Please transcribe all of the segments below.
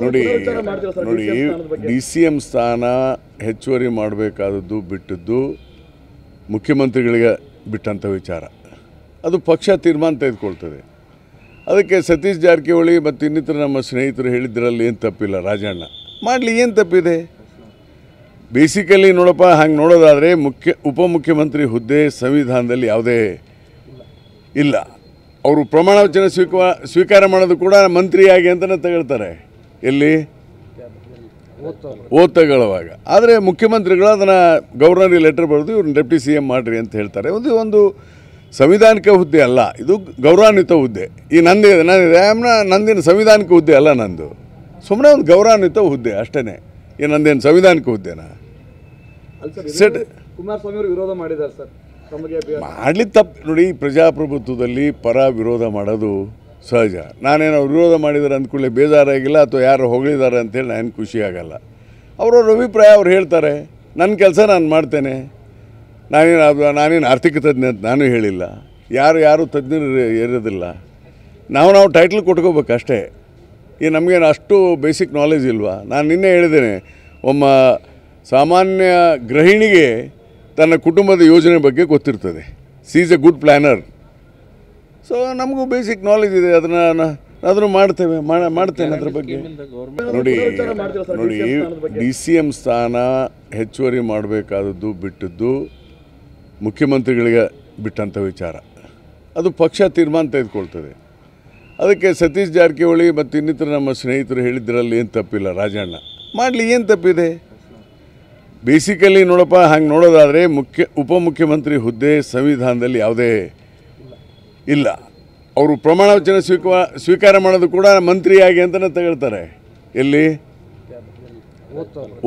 ನೋಡಿ ನೋಡಿ DCM ಸ್ಥಾನ ಹೆಚ್ಚುವರಿ ಮಾಡಬೇಕಾದದ್ದು ಬಿಟ್ಟದ್ದು ಮುಖ್ಯಮಂತ್ರಿಗಳಿಗೆ ಬಿಟ್ಟಂಥ ವಿಚಾರ. ಅದು ಪಕ್ಷ ತೀರ್ಮಾನ ತೆಗೆದುಕೊಳ್ತದೆ. ಅದಕ್ಕೆ ಸತೀಶ್ ಜಾರಕಿಹೊಳಿ ಮತ್ತು ಇನ್ನಿತರ ನಮ್ಮ ಸ್ನೇಹಿತರು ಹೇಳಿದ್ರಲ್ಲಿ ಏನು ತಪ್ಪಿಲ್ಲ. ರಾಜಣ್ಣ ಮಾಡಲಿ, ಏನು ತಪ್ಪಿದೆ? ಬೇಸಿಕಲಿ ನೋಡಪ್ಪ, ಹಂಗೆ ನೋಡೋದಾದರೆ ಉಪಮುಖ್ಯಮಂತ್ರಿ ಹುದ್ದೆ ಸಂವಿಧಾನದಲ್ಲಿ ಯಾವುದೇ ಇಲ್ಲ. ಅವರು ಪ್ರಮಾಣ ವಚನ ಸ್ವೀಕಾರ ಮಾಡೋದು ಕೂಡ ಮಂತ್ರಿಯಾಗಿ ಅಂತಲೇ ತಗೊಳ್ತಾರೆ. ಎಲ್ಲಿ ಓದ್ ತಗೊಳ್ಳುವಾಗ. ಆದರೆ ಮುಖ್ಯಮಂತ್ರಿಗಳು ಅದನ್ನು ಗವರ್ನರ್ಗೆ ಲೆಟರ್ ಬರೆದು ಇವ್ರನ್ನ ಡೆಪ್ಟಿ CM ಮಾಡಿರಿ ಅಂತ ಹೇಳ್ತಾರೆ. ಒಂದು ಸಂವಿಧಾನಿಕ ಹುದ್ದೆ ಅಲ್ಲ, ಇದು ಗೌರವಾನ್ವಿತ ಹುದ್ದೆ. ಈ ನಂದಿನ ಸಂವಿಧಾನಿಕ ಹುದ್ದೆ ಅಲ್ಲ, ನಂದು ಸುಮ್ಮನೆ ಒಂದು ಗೌರವಾನ್ವಿತ ಹುದ್ದೆ ಅಷ್ಟೇ. ಈ ನಂದೇನು ಸಂವಿಧಾನಿಕ ಹುದ್ದೆನಾ? ಸೆಟ್ ಕುಮಾರಸ್ವಾಮಿ ಅವರು ವಿರೋಧ ಮಾಡಿದ್ದಾರೆ ಸರ್. ಮಾಡಲಿ ತಪ್ಪು. ನೋಡಿ, ಪ್ರಜಾಪ್ರಭುತ್ವದಲ್ಲಿ ಪರ ವಿರೋಧ ಮಾಡೋದು ಸಹಜ. ನಾನೇನೋ ವಿರೋಧ ಮಾಡಿದ್ದಾರೆ ಅಂದ್ಕೊಳ್ಳಿ ಬೇಜಾರಾಗಿಲ್ಲ, ಅಥವಾ ಯಾರು ಹೊಗಳಿದ್ದಾರೆ ಅಂತೇಳಿ ನಾನು ಖುಷಿ ಆಗಲ್ಲ. ಅವರವ್ರ ಅಭಿಪ್ರಾಯ ಅವ್ರು ಹೇಳ್ತಾರೆ. ನನ್ನ ಕೆಲಸ ನಾನು ಮಾಡ್ತೇನೆ. ನಾನೇನು ಆರ್ಥಿಕ ತಜ್ಞ ಅಂತ ನಾನು ಹೇಳಿಲ್ಲ. ಯಾರು ತಜ್ಞರು ಇರೋದಿಲ್ಲ. ನಾವು ಟೈಟ್ಲ್ ಕೊಟ್ಕೋಬೇಕು ಅಷ್ಟೇ. ಈ ನಮಗೇನು ಅಷ್ಟು ಬೇಸಿಕ್ ನಾಲೆಜ್ ಇಲ್ವಾ? ನಾನು ನಿನ್ನೆ ಹೇಳಿದ್ದೇನೆ, ಒಮ್ಮ ಸಾಮಾನ್ಯ ಗೃಹಿಣಿಗೆ ತನ್ನ ಕುಟುಂಬದ ಯೋಜನೆ ಬಗ್ಗೆ ಗೊತ್ತಿರ್ತದೆ. C is A good planar. So ನಮಗೂ ಬೇಸಿಕ್ ನಾಲೆಜ್ ಇದೆ. ಅದನ್ನು ಮಾಡ್ತೇನೆ ಅದ್ರ ಬಗ್ಗೆ. ನೋಡಿ DCM ಸ್ಥಾನ ಹೆಚ್ಚುವರಿ ಮಾಡಬೇಕಾದದ್ದು ಬಿಟ್ಟದ್ದು ಮುಖ್ಯಮಂತ್ರಿಗಳಿಗೆ ಬಿಟ್ಟಂಥ ವಿಚಾರ. ಅದು ಪಕ್ಷ ತೀರ್ಮಾನ ತೆಗೆದುಕೊಳ್ತದೆ. ಅದಕ್ಕೆ ಸತೀಶ್ ಜಾರಕಿಹೊಳಿ ಮತ್ತು ಇನ್ನಿತರ ನಮ್ಮ ಸ್ನೇಹಿತರು ಹೇಳಿದ್ರಲ್ಲಿ ಏನು ತಪ್ಪಿಲ್ಲ. ರಾಜಣ್ಣ ಮಾಡಲಿ, ಏನು ತಪ್ಪಿದೆ? ಬೇಸಿಕಲಿ ನೋಡಪ್ಪ, ಹಂಗೆ ನೋಡೋದಾದರೆ ಉಪಮುಖ್ಯಮಂತ್ರಿ ಹುದ್ದೆ ಸಂವಿಧಾನದಲ್ಲಿ ಯಾವುದೇ ಇಲ್ಲ. ಅವರು ಪ್ರಮಾಣ ವಚನ ಸ್ವೀಕಾರ ಮಾಡೋದು ಕೂಡ ಮಂತ್ರಿಯಾಗಿ ಅಂತಲೇ ತಗೊಳ್ತಾರೆ. ಎಲ್ಲಿ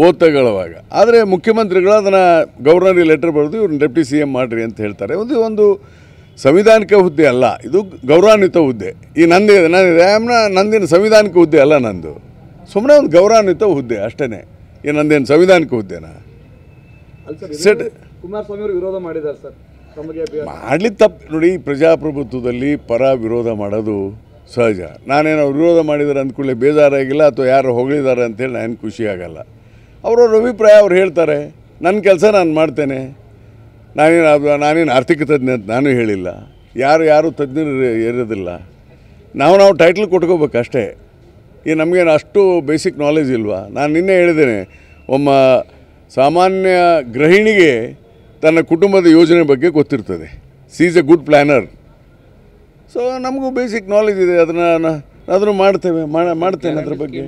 ಓದ್ ತಗೊಳ್ಳುವಾಗ. ಆದರೆ ಮುಖ್ಯಮಂತ್ರಿಗಳು ಅದನ್ನು ಗವರ್ನರ್ಗೆ ಲೆಟರ್ ಬರೆದು ಇವ್ರನ್ನ ಡೆಪ್ಟಿ CM ಮಾಡಿರಿ ಅಂತ ಹೇಳ್ತಾರೆ. ಒಂದು ಸಂವಿಧಾನಿಕ ಹುದ್ದೆ ಅಲ್ಲ, ಇದು ಗೌರವಾನ್ವಿತ ಹುದ್ದೆ. ಈ ನಂದಿನ ಸಂವಿಧಾನಿಕ ಹುದ್ದೆ ಅಲ್ಲ, ನಂದು ಸುಮ್ಮನೆ ಒಂದು ಗೌರವಾನ್ವಿತ ಹುದ್ದೆ ಅಷ್ಟೇ. ಈ ನಂದೇನು ಸಂವಿಧಾನಿಕ ಹುದ್ದೆನಾ? ಸೆಟ್ ಕುಮಾರಸ್ವಾಮಿ ಅವರು ವಿರೋಧ ಮಾಡಿದ್ದಾರೆ ಸರ್. ಮಾಡಲಿ ತಪ್ಪು. ನೋಡಿ, ಪ್ರಜಾಪ್ರಭುತ್ವದಲ್ಲಿ ಪರ ವಿರೋಧ ಮಾಡೋದು ಸಹಜ. ನಾನೇನೋ ವಿರೋಧ ಮಾಡಿದ್ದಾರೆ ಅಂದ್ಕೊಳ್ಳಿ ಬೇಜಾರಾಗಿಲ್ಲ, ಅಥವಾ ಯಾರು ಹೊಗಳಿದ್ದಾರೆ ಅಂತೇಳಿ ನಾನು ಖುಷಿ ಆಗಲ್ಲ. ಅವರವ್ರ ಅಭಿಪ್ರಾಯ ಅವ್ರು ಹೇಳ್ತಾರೆ. ನನ್ನ ಕೆಲಸ ನಾನು ಮಾಡ್ತೇನೆ. ನಾನೇನು ಆರ್ಥಿಕ ತಜ್ಞ ಅಂತ ನಾನು ಹೇಳಿಲ್ಲ. ಯಾರು ತಜ್ಞರು ಇರೋದಿಲ್ಲ. ನಾವು ಟೈಟ್ಲ್ ಕೊಟ್ಕೋಬೇಕು ಅಷ್ಟೇ. ಈ ನಮಗೇನು ಅಷ್ಟು ಬೇಸಿಕ್ ನಾಲೆಜ್ ಇಲ್ವಾ? ನಾನು ನಿನ್ನೆ ಹೇಳಿದ್ದೇನೆ, ಒಮ್ಮ ಸಾಮಾನ್ಯ ಗೃಹಿಣಿಗೆ ತನ್ನ ಕುಟುಂಬದ ಯೋಜನೆ ಬಗ್ಗೆ ಗೊತ್ತಿರ್ತದೆ. C is A good planar. So ನಮಗೂ ಬೇಸಿಕ್ ನಾಲೆಜ್ ಇದೆ. ಅದನ್ನು ಮಾಡ್ತೇನೆ ಅದ್ರ ಬಗ್ಗೆ.